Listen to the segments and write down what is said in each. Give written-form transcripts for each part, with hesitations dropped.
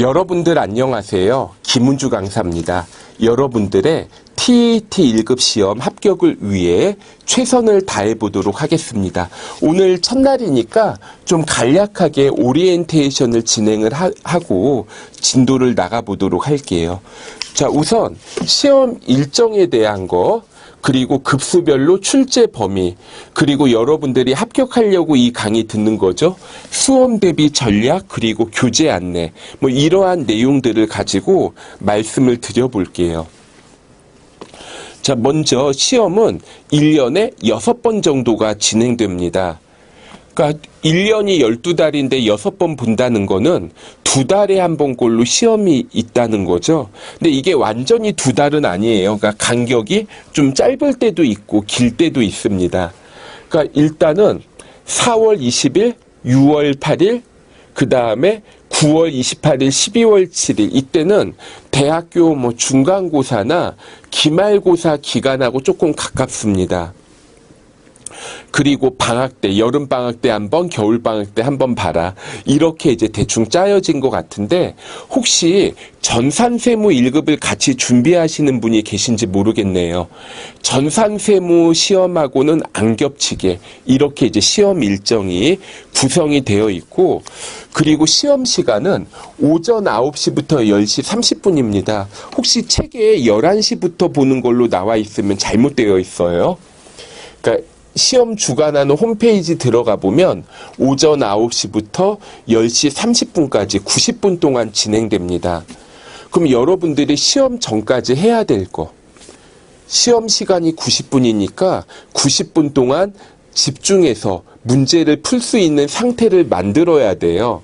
여러분들 안녕하세요. 김은주 강사입니다. 여러분들의 TET 1급 시험 합격을 위해 최선을 다해 보도록 하겠습니다. 오늘 첫날이니까 좀 간략하게 오리엔테이션을 진행을 하고 진도를 나가 보도록 할게요. 자, 우선 시험 일정에 대한 거, 그리고 급수별로 출제 범위, 그리고 여러분들이 합격하려고 이 강의 듣는 거죠. 수험 대비 전략, 그리고 교재 안내, 이러한 내용들을 가지고 말씀을 드려볼게요. 자, 먼저 시험은 1년에 6번 정도가 진행됩니다. 그러니까 1년이 12달인데 6번 본다는 거는 2달에 한 번꼴로 시험이 있다는 거죠. 근데 이게 완전히 2달은 아니에요. 그러니까 간격이 좀 짧을 때도 있고 길 때도 있습니다. 그러니까 일단은 4월 20일, 6월 8일, 그 다음에 9월 28일, 12월 7일, 이때는 대학교 중간고사나 기말고사 기간하고 조금 가깝습니다. 그리고 방학 때, 여름 방학 때 한 번, 겨울 방학 때 한 번 봐라. 이렇게 이제 대충 짜여진 것 같은데, 혹시 전산세무 1급을 같이 준비하시는 분이 계신지 모르겠네요. 전산세무 시험하고는 안 겹치게 이렇게 이제 시험 일정이 구성이 되어 있고, 그리고 시험 시간은 오전 9시부터 10시 30분입니다. 혹시 책에 11시부터 보는 걸로 나와 있으면 잘못되어 있어요. 그러니까 시험 주관하는 홈페이지 들어가 보면 오전 9시부터 10시 30분까지 90분 동안 진행됩니다. 그럼 여러분들이 시험 전까지 해야 될 거. 시험 시간이 90분이니까 90분 동안 집중해서 문제를 풀 수 있는 상태를 만들어야 돼요.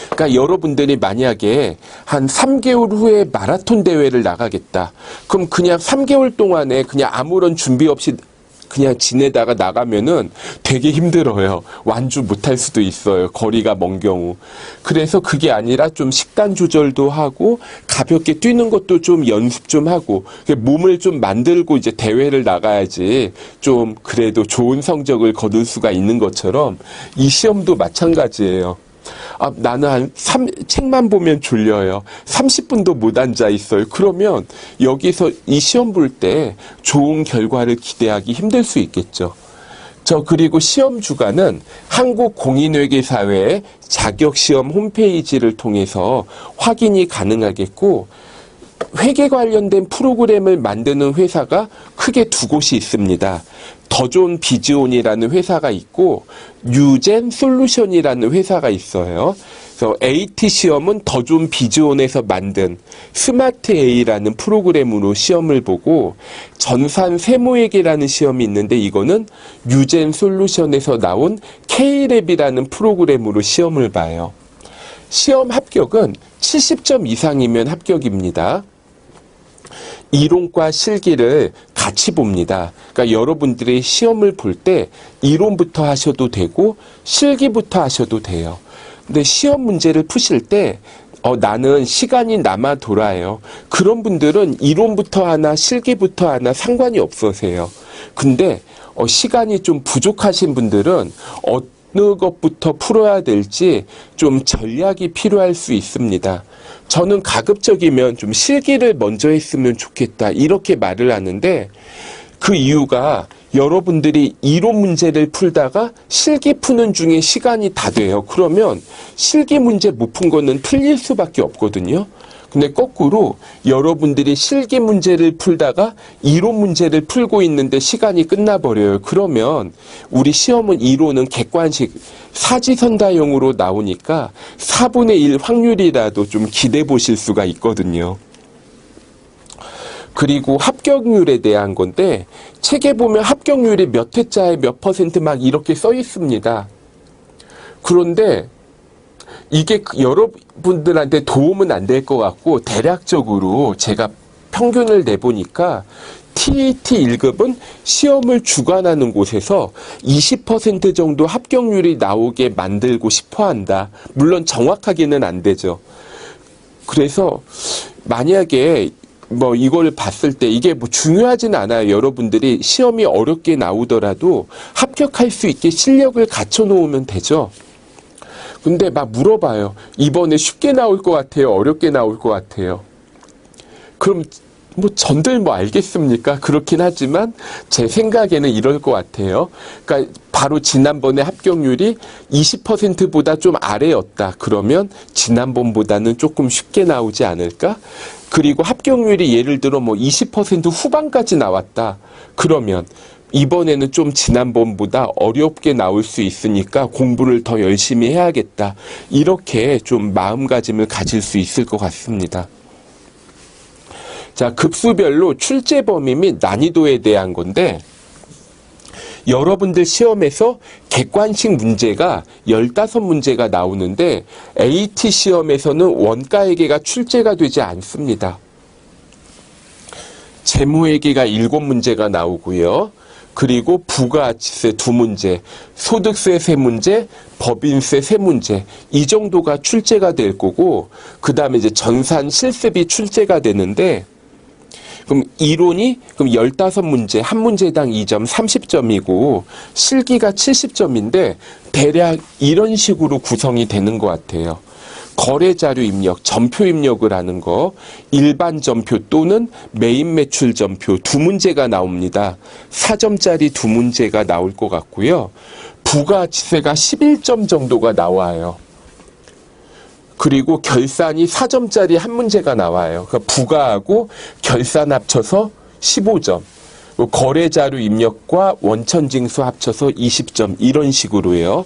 그러니까 여러분들이 만약에 한 3개월 후에 마라톤 대회를 나가겠다. 그럼 그냥 3개월 동안에 그냥 아무런 준비 없이 그냥 지내다가 나가면은 되게 힘들어요. 완주 못할 수도 있어요. 거리가 먼 경우. 그래서 그게 아니라 좀 식단 조절도 하고 가볍게 뛰는 것도 좀 연습 좀 하고 몸을 좀 만들고 이제 대회를 나가야지 좀 그래도 좋은 성적을 거둘 수가 있는 것처럼 이 시험도 마찬가지예요. 나는 책만 보면 졸려요. 30분도 못 앉아 있어요. 그러면 여기서 이 시험 볼 때 좋은 결과를 기대하기 힘들 수 있겠죠. 그리고 시험 주간은 한국공인회계사회 자격시험 홈페이지를 통해서 확인이 가능하겠고, 회계 관련된 프로그램을 만드는 회사가 크게 두 곳이 있습니다. 더존 비즈온이라는 회사가 있고 뉴젠 솔루션이라는 회사가 있어요. 그래서 AT 시험은 더존 비즈온에서 만든 스마트 A라는 프로그램으로 시험을 보고, 전산 세무회계라는 시험이 있는데 이거는 뉴젠 솔루션에서 나온 K랩이라는 프로그램으로 시험을 봐요. 시험 합격은 70점 이상이면 합격입니다. 이론과 실기를 같이 봅니다. 그러니까 여러분들이 시험을 볼 때 이론부터 하셔도 되고 실기부터 하셔도 돼요. 근데 시험 문제를 푸실 때 나는 시간이 남아 돌아요. 그런 분들은 이론부터 하나 실기부터 하나 상관이 없으세요. 근데 시간이 좀 부족하신 분들은 어느 것부터 풀어야 될지 좀 전략이 필요할 수 있습니다. 저는 가급적이면 좀 실기를 먼저 했으면 좋겠다 이렇게 말을 하는데, 그 이유가 여러분들이 이론 문제를 풀다가 실기 푸는 중에 시간이 다 돼요. 그러면 실기 문제 못 푼 거는 틀릴 수밖에 없거든요. 근데 거꾸로 여러분들이 실기 문제를 풀다가 이론 문제를 풀고 있는데 시간이 끝나버려요. 그러면 우리 시험은 이론은 객관식 사지선다형으로 나오니까 4분의 1 확률이라도 좀 기대 보실 수가 있거든요. 그리고 합격률에 대한 건데, 책에 보면 합격률이 몇 회차에 몇 퍼센트 막 이렇게 써 있습니다. 그런데 이게 여러분들한테 도움은 안 될 것 같고, 대략적으로 제가 평균을 내보니까 TET 1급은 시험을 주관하는 곳에서 20% 정도 합격률이 나오게 만들고 싶어 한다. 물론 정확하게는 안 되죠. 그래서 만약에 이걸 봤을 때 이게 중요하진 않아요. 여러분들이 시험이 어렵게 나오더라도 합격할 수 있게 실력을 갖춰 놓으면 되죠. 근데 막 물어봐요. 이번에 쉽게 나올 것 같아요? 어렵게 나올 것 같아요? 그럼 뭐 전들 뭐 알겠습니까? 그렇긴 하지만 제 생각에는 이럴 것 같아요. 그러니까 바로 지난번에 합격률이 20%보다 좀 아래였다. 그러면 지난번보다는 조금 쉽게 나오지 않을까? 그리고 합격률이 예를 들어 뭐 20% 후반까지 나왔다. 그러면 이번에는 좀 지난번보다 어렵게 나올 수 있으니까 공부를 더 열심히 해야겠다. 이렇게 좀 마음가짐을 가질 수 있을 것 같습니다. 자, 급수별로 출제 범위 및 난이도에 대한 건데, 여러분들 시험에서 객관식 문제가 15문제가 나오는데, AT 시험에서는 원가회계가 출제가 되지 않습니다. 재무회계가 7문제가 나오고요. 그리고 부가가치세 2문제, 소득세 3문제, 법인세 3문제, 이 정도가 출제가 될 거고, 그 다음에 이제 전산 실습이 출제가 되는데, 그럼 이론이 그럼 15문제, 한 문제당 2점, 30점이고 실기가 70점인데 대략 이런 식으로 구성이 되는 것 같아요. 거래자료 입력, 점표 입력을 하는 거, 일반 점표 또는 메인 매출 점표 2문제가 나옵니다. 4점짜리 2문제가 나올 것 같고요. 부가가치세가 11점 정도가 나와요. 그리고 결산이 4점짜리 한 문제가 나와요. 그러니까 부가하고 결산 합쳐서 15점. 거래자료 입력과 원천징수 합쳐서 20점. 이런 식으로요.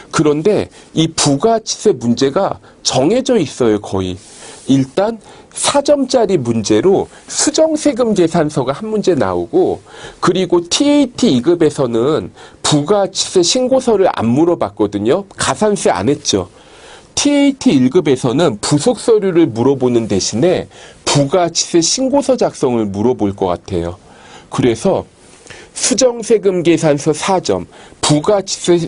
그런데 이 부가가치세 문제가 정해져 있어요, 거의. 일단 4점짜리 문제로 수정세금 계산서가 한 문제 나오고, 그리고 TAT 2급에서는 부가가치세 신고서를 안 물어봤거든요. 가산세 안 했죠. TAT 1급에서는 부속 서류를 물어보는 대신에 부가가치세 신고서 작성을 물어볼 것 같아요. 그래서 수정세금 계산서 4점, 부가가치세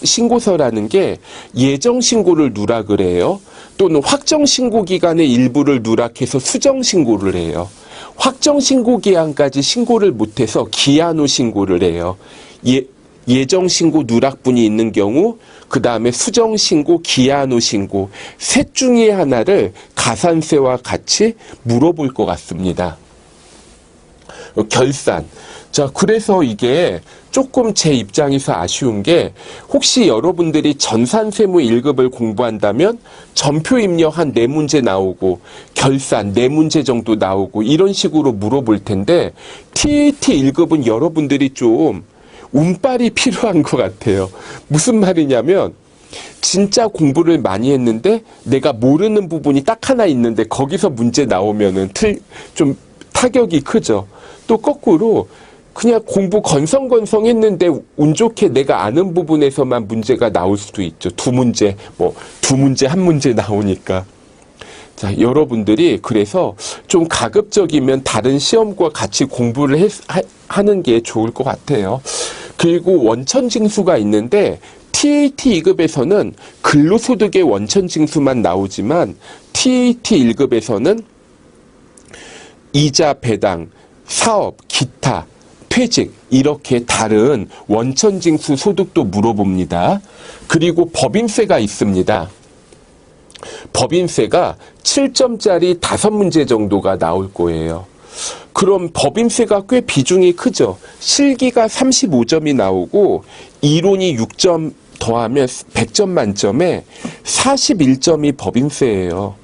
신고서라는 게 예정신고를 누락을 해요. 또는 확정신고 기간의 일부를 누락해서 수정신고를 해요. 확정신고 기한까지 신고를 못해서 기한 후 신고를 해요. 예정신고 누락분이 있는 경우, 그 다음에 수정신고, 기한 후 신고, 셋 중에 하나를 가산세와 같이 물어볼 것 같습니다. 결산. 자, 그래서 이게 조금 제 입장에서 아쉬운 게, 혹시 여러분들이 전산세무 1급을 공부한다면 점표 입력 한 4문제 나오고 결산 4문제 정도 나오고 이런 식으로 물어볼 텐데, TAT 1급은 여러분들이 좀 운빨이 필요한 것 같아요. 무슨 말이냐면 진짜 공부를 많이 했는데 내가 모르는 부분이 딱 하나 있는데 거기서 문제 나오면은 좀 타격이 크죠. 또 거꾸로 그냥 공부 건성건성 했는데 운 좋게 내가 아는 부분에서만 문제가 나올 수도 있죠. 2문제, 뭐 2문제, 1문제 나오니까. 자, 여러분들이 그래서 좀 가급적이면 다른 시험과 같이 공부를 하는 게 좋을 것 같아요. 그리고 원천징수가 있는데 TAT 2급에서는 근로소득의 원천징수만 나오지만 TAT 1급에서는 이자 배당, 사업, 기타, 퇴직 이렇게 다른 원천징수 소득도 물어봅니다. 그리고 법인세가 있습니다. 법인세가 7점짜리 5문제 정도가 나올 거예요. 그럼 법인세가 꽤 비중이 크죠. 실기가 35점이 나오고 이론이 6점 더하면 100점 만점에 41점이 법인세예요.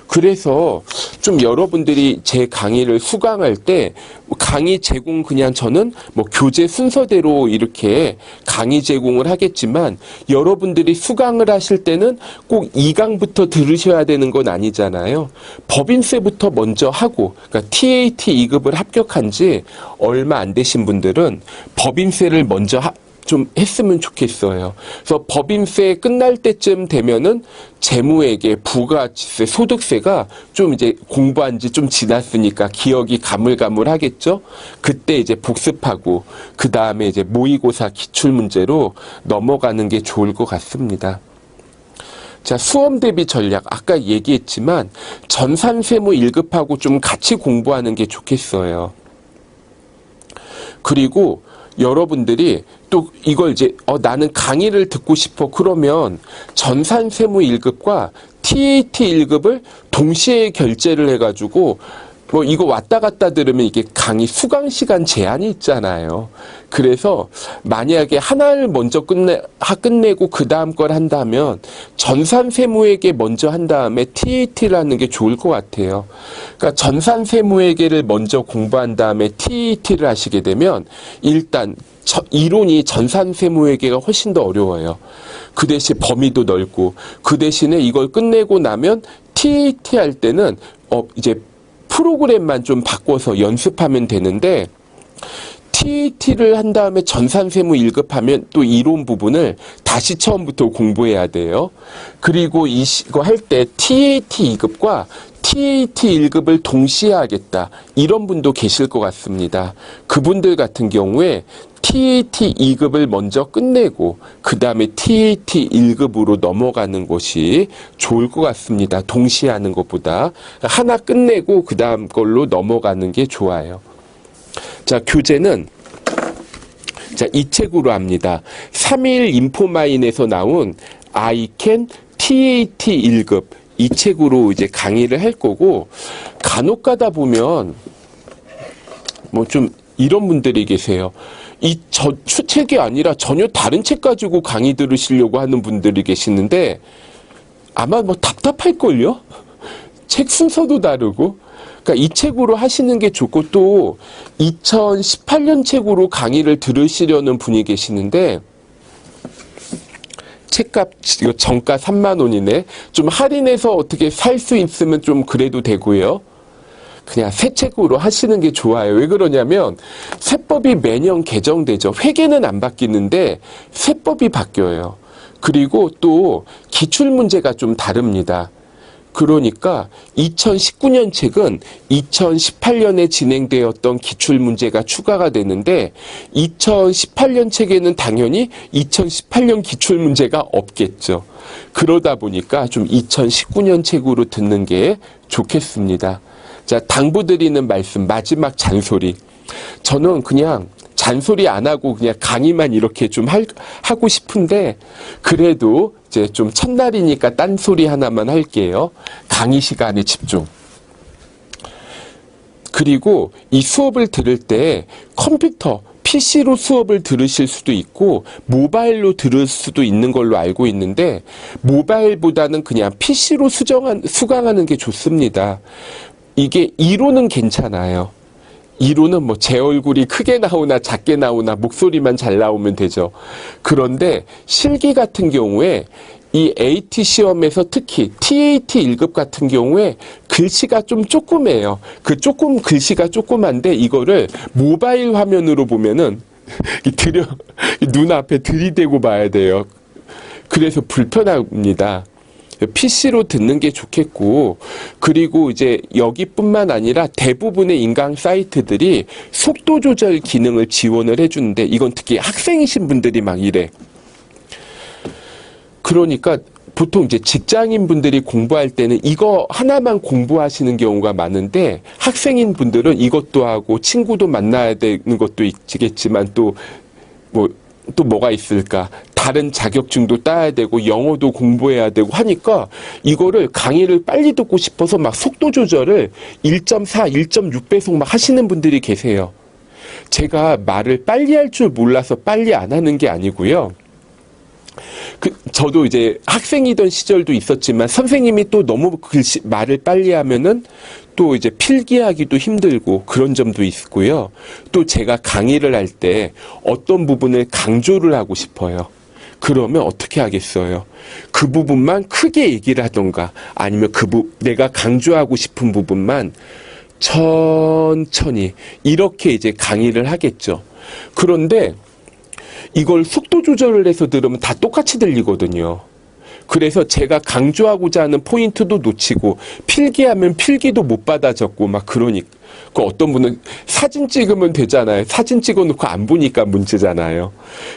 그래서 좀 여러분들이 제 강의를 수강할 때 강의 제공 그냥 저는 뭐 교재 순서대로 이렇게 강의 제공을 하겠지만 여러분들이 수강을 하실 때는 꼭 2강부터 들으셔야 되는 건 아니잖아요. 법인세부터 먼저 하고, 그러니까 TAT 2급을 합격한 지 얼마 안 되신 분들은 법인세를 먼저 좀 했으면 좋겠어요. 그래서 법인세 끝날 때쯤 되면은 재무회계, 부가가치세, 소득세가 좀 이제 공부한 지 좀 지났으니까 기억이 가물가물하겠죠? 그때 이제 복습하고 그 다음에 이제 모의고사 기출문제로 넘어가는 게 좋을 것 같습니다. 자, 수험 대비 전략. 아까 얘기했지만 전산세무 1급하고 좀 같이 공부하는 게 좋겠어요. 그리고 여러분들이 또 이걸 이제 나는 강의를 듣고 싶어 그러면 전산세무 1급과 TAT 1급을 동시에 결제를 해가지고 뭐 이거 왔다 갔다 들으면 이게 강의 수강 시간 제한이 있잖아요. 그래서 만약에 하나를 먼저 끝내고 그 다음 걸 한다면 전산세무회계 먼저 한 다음에 TAT를 하는 게 좋을 것 같아요. 그러니까 전산세무회계를 먼저 공부한 다음에 TAT를 하시게 되면 일단 이론이 전산세무회계가 훨씬 더 어려워요. 그 대신 범위도 넓고 그 대신에 이걸 끝내고 나면 TAT 할 때는 이제 프로그램만 좀 바꿔서 연습하면 되는데 TAT를 한 다음에 전산세무 1급 하면 또 이론 부분을 다시 처음부터 공부해야 돼요. 그리고 이거 할 때 TAT 2급과 TAT 1급을 동시에 하겠다. 이런 분도 계실 것 같습니다. 그분들 같은 경우에 TAT 2급을 먼저 끝내고 그 다음에 TAT 1급으로 넘어가는 것이 좋을 것 같습니다. 동시에 하는 것보다. 하나 끝내고 그 다음 걸로 넘어가는 게 좋아요. 자, 교재는 이 책으로 합니다. 3일 인포마인에서 나온 I-CAN TAT 1급 이 책으로 이제 강의를 할 거고 간혹 가다 보면 뭐 좀 이런 분들이 계세요. 책이 아니라 전혀 다른 책 가지고 강의 들으시려고 하는 분들이 계시는데 아마 뭐 답답할걸요? 책 순서도 다르고. 그러니까 이 책으로 하시는 게 좋고 또 2018년 책으로 강의를 들으시려는 분이 계시는데 책값 이거 정가 3만 원이네. 좀 할인해서 어떻게 살 수 있으면 좀 그래도 되고요. 그냥 새 책으로 하시는 게 좋아요. 왜 그러냐면 세법이 매년 개정되죠. 회계는 안 바뀌는데 세법이 바뀌어요. 그리고 또 기출문제가 좀 다릅니다. 그러니까 2019년 책은 2018년에 진행되었던 기출문제가 추가가 되는데 2018년 책에는 당연히 2018년 기출문제가 없겠죠. 그러다 보니까 좀 2019년 책으로 듣는 게 좋겠습니다. 자, 당부드리는 말씀, 마지막 잔소리. 저는 그냥 잔소리 안 하고 그냥 강의만 이렇게 좀 하고 싶은데 그래도 이제 좀 첫날이니까 딴소리 하나만 할게요. 강의 시간에 집중. 그리고 이 수업을 들을 때 컴퓨터, PC로 수업을 들으실 수도 있고 모바일로 들을 수도 있는 걸로 알고 있는데 모바일보다는 그냥 PC로 수강하는 게 좋습니다. 이게 이론은 괜찮아요. 이론은 뭐 제 얼굴이 크게 나오나 작게 나오나 목소리만 잘 나오면 되죠. 그런데 실기 같은 경우에 이 AT 시험에서 특히 TAT 1급 같은 경우에 글씨가 좀 조그매요. 글씨가 조그만데 이거를 모바일 화면으로 보면은 눈앞에 들이대고 봐야 돼요. 그래서 불편합니다. PC로 듣는 게 좋겠고, 그리고 이제 여기뿐만 아니라 대부분의 인강 사이트들이 속도 조절 기능을 지원을 해주는데 이건 특히 학생이신 분들이 막 이래. 그러니까 보통 이제 직장인 분들이 공부할 때는 이거 하나만 공부하시는 경우가 많은데 학생인 분들은 이것도 하고 친구도 만나야 되는 것도 있겠지만 또 뭐가 있을까? 다른 자격증도 따야 되고 영어도 공부해야 되고 하니까 이거를 강의를 빨리 듣고 싶어서 막 속도 조절을 1.4, 1.6배속 막 하시는 분들이 계세요. 제가 말을 빨리 할 줄 몰라서 빨리 안 하는 게 아니고요. 저도 이제 학생이던 시절도 있었지만 선생님이 또 너무 말을 빨리 하면은 또 이제 필기하기도 힘들고 그런 점도 있고요. 또 제가 강의를 할 때 어떤 부분을 강조를 하고 싶어요. 그러면 어떻게 하겠어요? 그 부분만 크게 얘기를 하던가 아니면 내가 강조하고 싶은 부분만 천천히 이렇게 이제 강의를 하겠죠. 그런데 이걸 속도 조절을 해서 들으면 다 똑같이 들리거든요. 그래서 제가 강조하고자 하는 포인트도 놓치고 필기하면 필기도 못 받아 적고 막 그러니까 어떤 분은 사진 찍으면 되잖아요. 사진 찍어놓고 안 보니까 문제잖아요.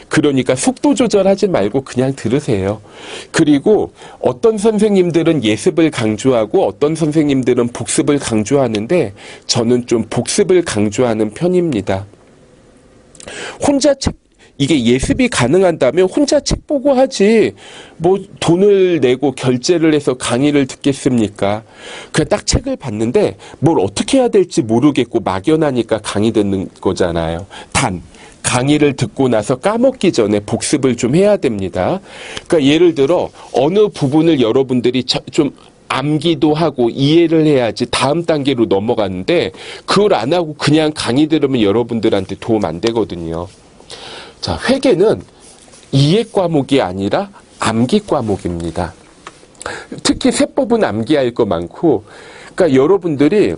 그러니까 속도 조절하지 말고 그냥 들으세요. 그리고 어떤 선생님들은 예습을 강조하고 어떤 선생님들은 복습을 강조하는데 저는 좀 복습을 강조하는 편입니다. 혼자 이게 예습이 가능한다면 혼자 책 보고 하지, 뭐 돈을 내고 결제를 해서 강의를 듣겠습니까? 그냥 딱 책을 봤는데 뭘 어떻게 해야 될지 모르겠고 막연하니까 강의 듣는 거잖아요. 단, 강의를 듣고 나서 까먹기 전에 복습을 좀 해야 됩니다. 그러니까 예를 들어 어느 부분을 여러분들이 좀 암기도 하고 이해를 해야지 다음 단계로 넘어가는데, 그걸 안 하고 그냥 강의 들으면 여러분들한테 도움 안 되거든요. 자, 회계는 이해 과목이 아니라 암기 과목입니다. 특히 세법은 암기할 거 많고, 그러니까 여러분들이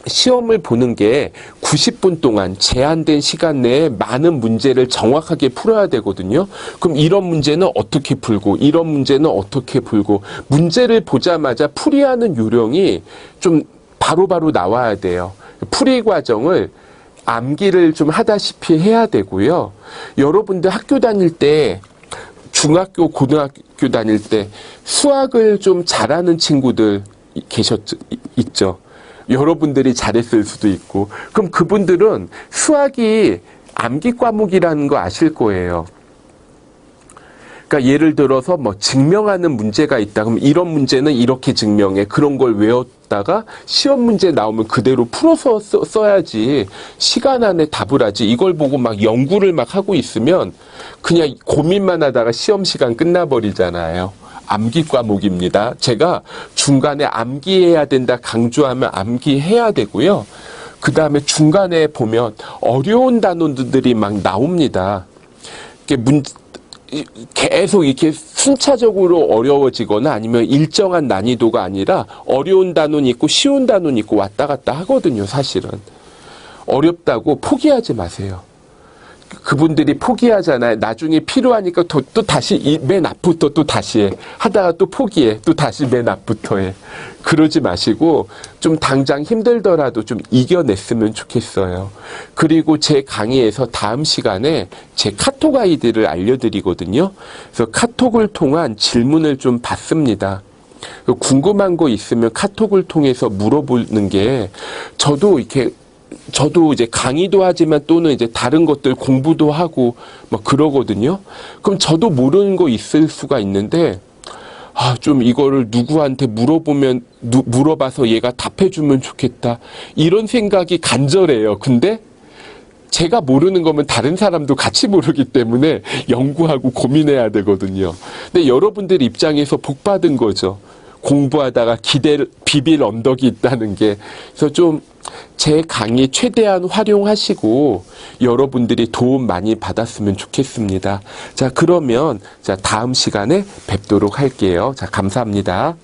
시험을 보는 게 90분 동안 제한된 시간 내에 많은 문제를 정확하게 풀어야 되거든요. 그럼 이런 문제는 어떻게 풀고, 이런 문제는 어떻게 풀고, 문제를 보자마자 풀이하는 요령이 좀 바로바로 나와야 돼요. 풀이 과정을 암기를 좀 하다시피 해야 되고요. 여러분들 학교 다닐 때, 중학교, 고등학교 다닐 때 수학을 좀 잘하는 친구들 있죠. 여러분들이 잘했을 수도 있고, 그럼 그분들은 수학이 암기 과목이라는 거 아실 거예요. 그러니까 예를 들어서 뭐 증명하는 문제가 있다. 그럼 이런 문제는 이렇게 증명해. 그런 걸 외웠다가 시험 문제 나오면 그대로 풀어서 써야지. 시간 안에 답을 하지. 이걸 보고 막 연구를 막 하고 있으면 그냥 고민만 하다가 시험 시간 끝나버리잖아요. 암기 과목입니다. 제가 중간에 암기해야 된다 강조하면 암기해야 되고요. 그 다음에 중간에 보면 어려운 단어들이 막 나옵니다. 계속 이렇게 순차적으로 어려워지거나 아니면 일정한 난이도가 아니라 어려운 단원이 있고 쉬운 단원이 있고 왔다 갔다 하거든요, 사실은. 어렵다고 포기하지 마세요. 그분들이 포기하잖아요. 나중에 필요하니까 또 다시 맨 앞부터 또 다시 해. 하다가 또 포기해. 또 다시 맨 앞부터 해. 그러지 마시고 좀 당장 힘들더라도 좀 이겨냈으면 좋겠어요. 그리고 제 강의에서 다음 시간에 제 카톡 아이디를 알려드리거든요. 그래서 카톡을 통한 질문을 좀 받습니다. 궁금한 거 있으면 카톡을 통해서 물어보는 게 저도 이제 강의도 하지만 또는 이제 다른 것들 공부도 하고 막 그러거든요. 그럼 저도 모르는 거 있을 수가 있는데, 좀 이거를 누구한테 물어봐서 얘가 답해주면 좋겠다. 이런 생각이 간절해요. 근데 제가 모르는 거면 다른 사람도 같이 모르기 때문에 연구하고 고민해야 되거든요. 근데 여러분들 입장에서 복 받은 거죠. 공부하다가 비빌 언덕이 있다는 게. 그래서 좀 제 강의 최대한 활용하시고 여러분들이 도움 많이 받았으면 좋겠습니다. 자, 그러면 다음 시간에 뵙도록 할게요. 자, 감사합니다.